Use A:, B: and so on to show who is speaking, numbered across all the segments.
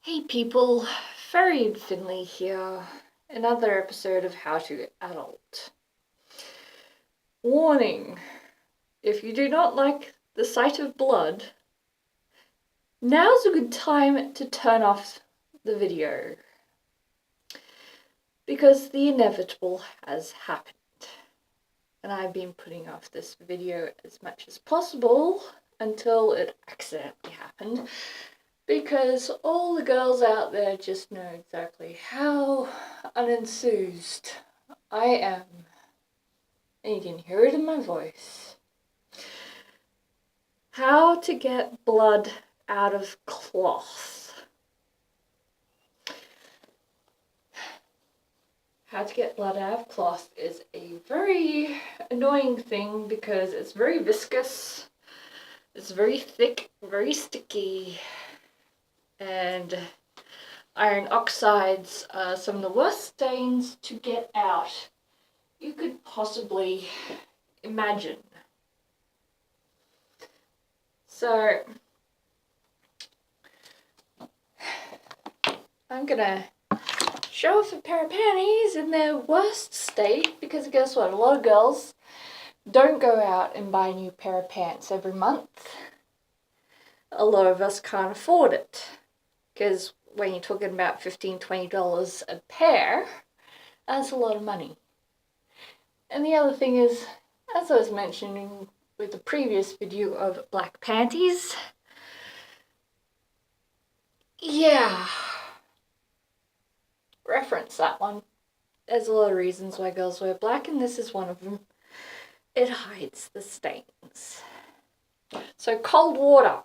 A: Hey people, Ferry and Finley here. Another episode of How to Adult. Warning, if you do not like the sight of blood, now's a good time to turn off the video. Because the inevitable has happened. And I've been putting off this video as much as possible until it accidentally happened. Because all the girls out there just know exactly how unenthused I am. And you can hear it in my voice. How to get blood out of cloth. How to get blood out of cloth is a very annoying thing because it's very viscous, it's very thick, very sticky. And iron oxides are some of the worst stains to get out you could possibly imagine. So I'm gonna show off a pair of panties in their worst state because guess what? A lot of girls don't go out and buy a new pair of pants every month. A lot of us can't afford it. Because when you're talking about $15, $20 a pair, that's a lot of money. And the other thing is, as I was mentioning with the previous video of black panties, yeah, reference that one. There's a lot of reasons why girls wear black, and this is one of them. It hides the stains. So cold water.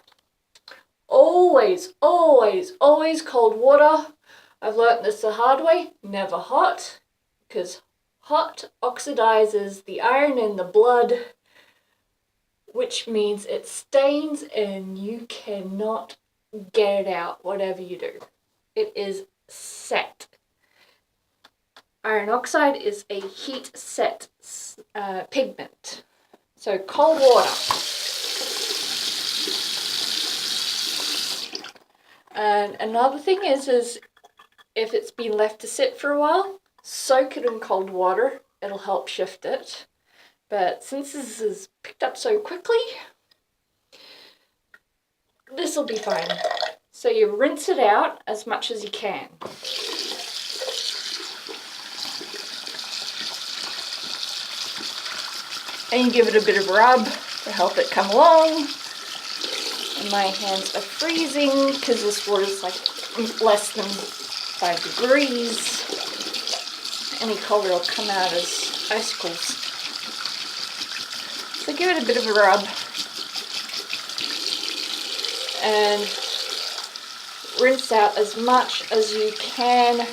A: Always, always, always cold water. I've learnt this the hard way. Never hot, because hot oxidizes the iron in the blood, which means it stains and you cannot get it out, whatever you do. It is set. Iron oxide is a heat set pigment. So cold water. And another thing is if it's been left to sit for a while, soak it in cold water. It'll help shift it. But since this is picked up so quickly, this will be fine. So you rinse it out as much as you can. And you give it a bit of rub to help it come along. And my hands are freezing because this water is like less than 5 degrees. Any colder will come out as icicles. So give it a bit of a rub. And rinse out as much as you can.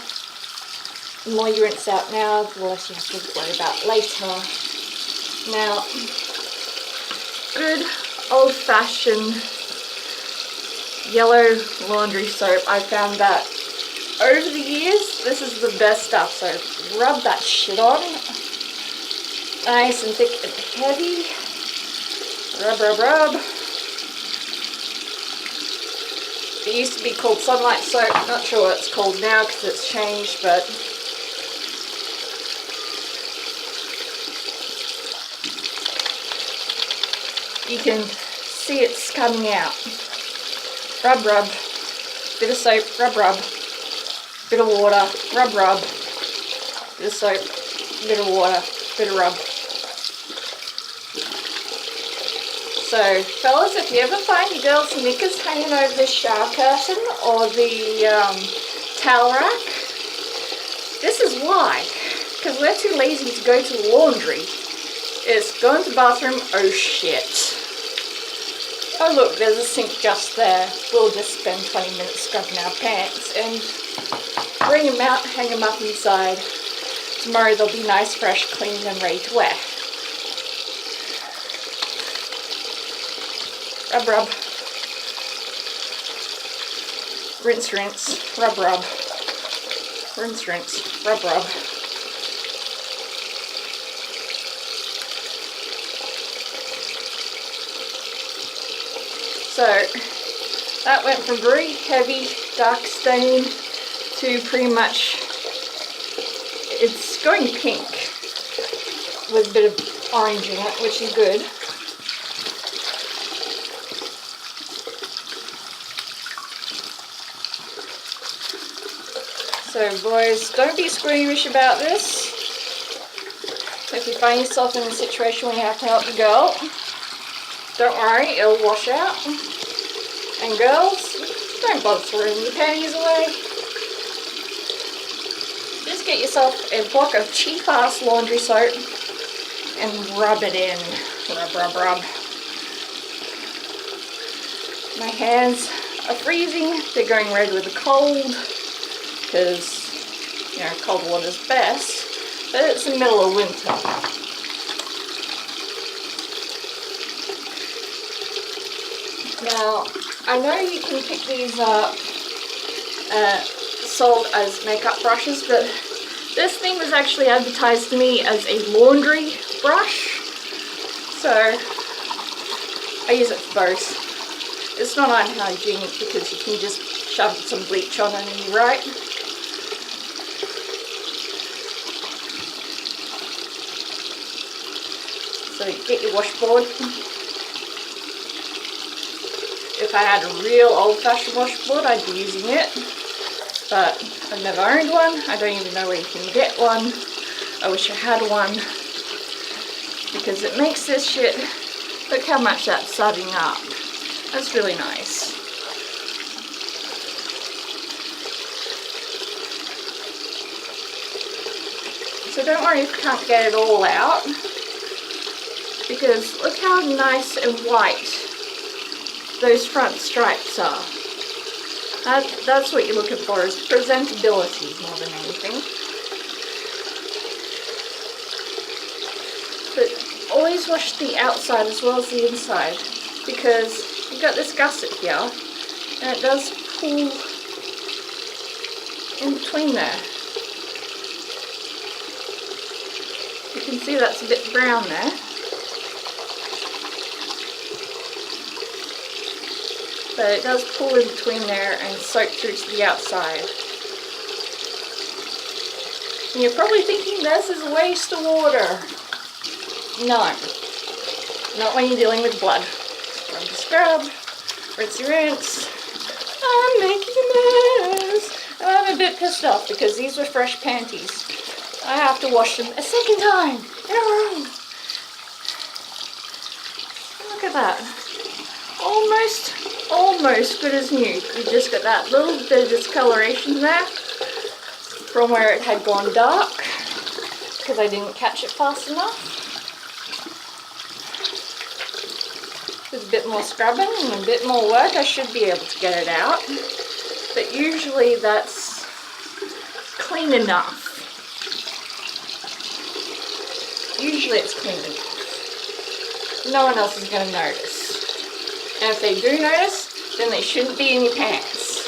A: The more you rinse out now, the less you have to worry about later. Now, good old-fashioned yellow laundry soap. I found that over the years, this is the best stuff. So rub that shit on. Nice and thick and heavy. Rub, rub, rub. It used to be called sunlight soap. Not sure what it's called now because it's changed, but you can see it's coming out. Rub, rub. Bit of soap, rub, rub. Bit of water, rub, rub. Bit of soap, bit of water, bit of rub. So, fellas, if you ever find your girl's knickers hanging over the shower curtain or the towel rack, this is why. Because we're too lazy to go to the laundry. It's going to the bathroom, oh shit. Oh look, there's a sink just there. We'll just spend 20 minutes scrubbing our pants and bring them out, hang them up inside. Tomorrow they'll be nice, fresh, clean and ready to wear. Rub, rub. Rinse, rinse. Rub, rub. Rinse, rinse. Rub, rub. So, That went from very heavy dark stain to pretty much, it's going pink with a bit of orange in it, which is good. So boys, don't be squeamish about this. If you find yourself in a situation where you have to help the girl, don't worry, it'll wash out. And girls, don't bother throwing your panties away. Just get yourself a block of cheap-ass laundry soap and rub it in. Rub, rub, rub. My hands are freezing. They're going red with the cold because, you know, cold water's best. But it's the middle of winter. Now, I know you can pick these up sold as makeup brushes, but this thing was actually advertised to me as a laundry brush, so I use it for both. It's not unhygienic because you can just shove some bleach on it and you're right. So you get your washboard. If I had a real old-fashioned washboard, I'd be using it, but I've never owned one. I don't even know where you can get one. I wish I had one, because it makes this shit, look how much that's sudding up. That's really nice. So don't worry if you can't get it all out, because look how nice and white those front stripes are. That's what you're looking for, is presentability more than anything. But always wash the outside as well as the inside, because you've got this gusset here and it does pull in between there. You can see that's a bit brown there. But it does pull in between there and soak through to the outside. And you're probably thinking this is a waste of water. No. Not when you're dealing with blood. Scrub to scrub. Rinse rinse. I'm making a mess. And I'm a bit pissed off because these were fresh panties. I have to wash them a second time in a row. Look at that. Almost good as new. You just got that little bit of discoloration there from where it had gone dark because I didn't catch it fast enough. With a bit more scrubbing and a bit more work, I should be able to get it out. But usually that's clean enough. Usually it's clean enough. No one else is going to notice. And if they do notice, then they shouldn't be in your pants.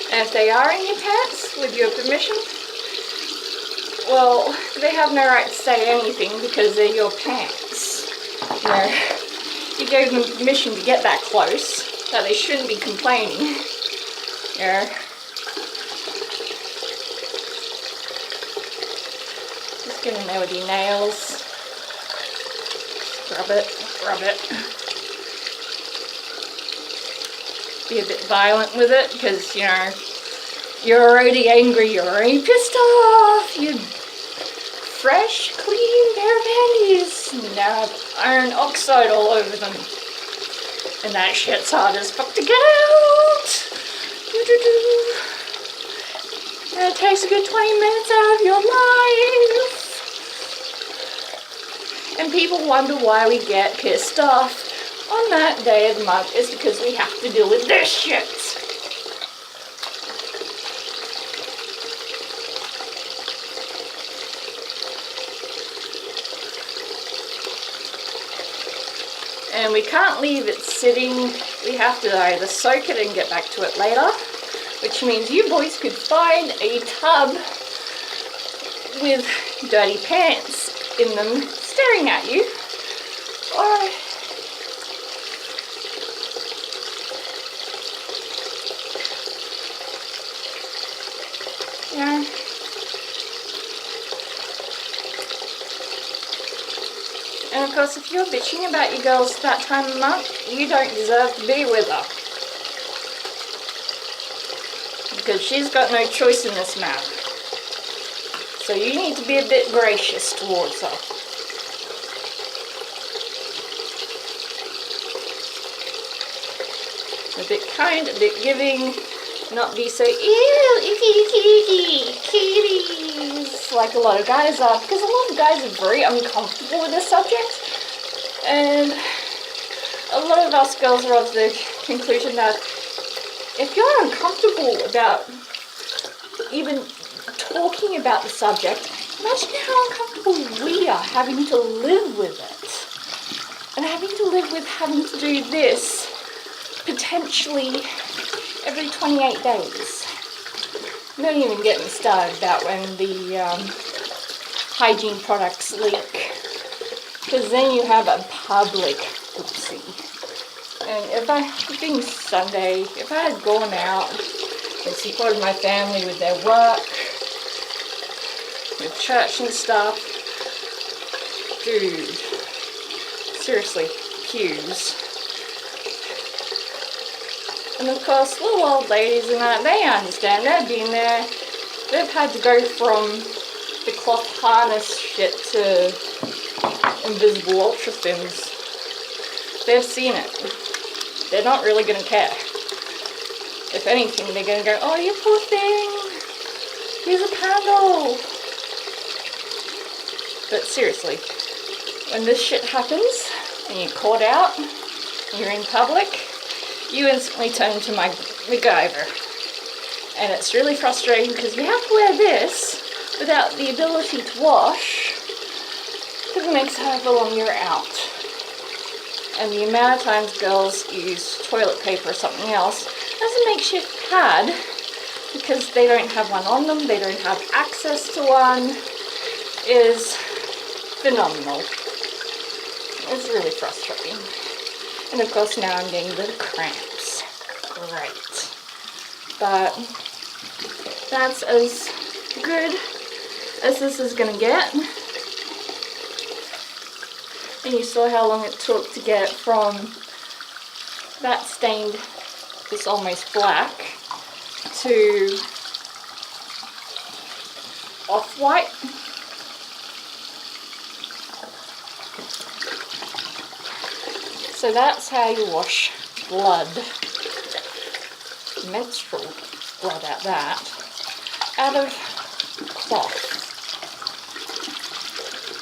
A: And if they are in your pants, with your permission, well, they have no right to say anything because they're your pants. You know, you gave them permission to get that close, that they shouldn't be complaining. You know. Just get in there with your nails. Rub it, rub it. Be a bit violent with it because, you know, you're already angry, you're already pissed off. You fresh, clean pair of panties now have iron oxide all over them. And that shit's hard as fuck to get out. And it takes a good 20 minutes out of your life. And people wonder why we get pissed off on that day of the month. Is because we have to deal with this shit. And we can't leave it sitting. We have to either soak it and get back to it later, which means you boys could find a tub with dirty pants in them staring at you, or of course, if you're bitching about your girls that time of month, you don't deserve to be with her. Because she's got no choice in this matter. So you need to be a bit gracious towards her. A bit kind, a bit giving, not be so, ew, icky, kitties, like a lot of guys are, because a lot of guys are very uncomfortable with this subject, and a lot of us girls are of the conclusion that if you're uncomfortable about even talking about the subject, imagine how uncomfortable we are having to live with it, and having to live with having to do this potentially every 28 days. Not even getting started about when the hygiene products leak, because then you have a public oopsie. And if I had been Sunday, if I had gone out and supported my family with their work, with church and stuff, dude, seriously, pews. And of course, little old ladies and that, they understand. They've been there. They've had to go from the cloth harness shit to invisible ultra thins. They've seen it. They're not really going to care. If anything, they're going to go, oh, you poor thing. Here's a candle. But seriously, when this shit happens, and you're caught out, and you're in public, you instantly turn into my MacGyver. And it's really frustrating because you have to wear this without the ability to wash, because it makes however long you're out. And the amount of times girls use toilet paper or something else as a makeshift pad because they don't have one on them, they don't have access to one, is phenomenal. It's really frustrating. And of course now I'm getting the cramps. Great. But that's as good as this is going to get. And you saw how long it took to get from that stained, this almost black, to off-white. So that's how you wash blood, menstrual blood at that, out of cloth.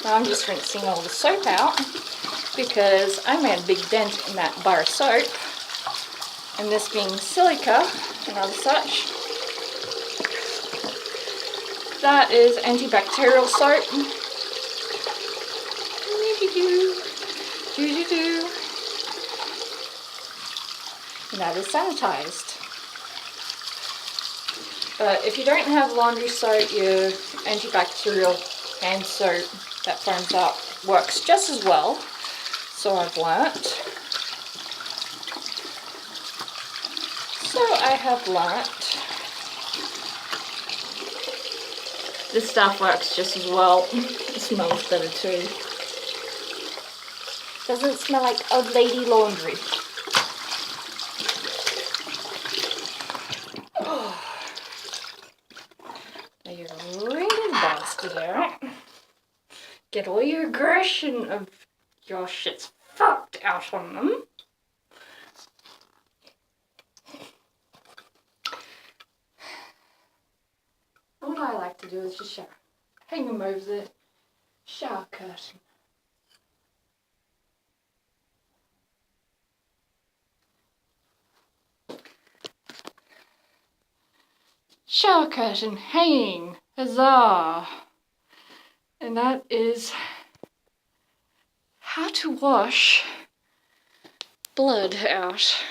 A: Now I'm just rinsing all the soap out because I made a big dent in that bar of soap, and this being silica and other such, that is antibacterial soap. And that is sanitized. But if you don't have laundry soap, your antibacterial hand soap that foams up works just as well. So I've learnt. So I have learnt. This stuff works just as well. It smells better too. Doesn't smell like old lady laundry. Oh. Now you wring the bastard out. Get all your aggression of your shit's fucked out on them. What I like to do is just shower. Hang them over the shower curtain. Shower curtain hanging. Huzzah! And that is how to wash blood out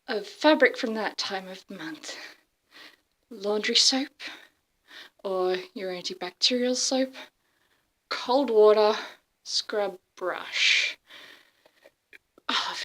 A: of fabric from that time of month. Laundry soap or your antibacterial soap, cold water, scrub brush. Oh,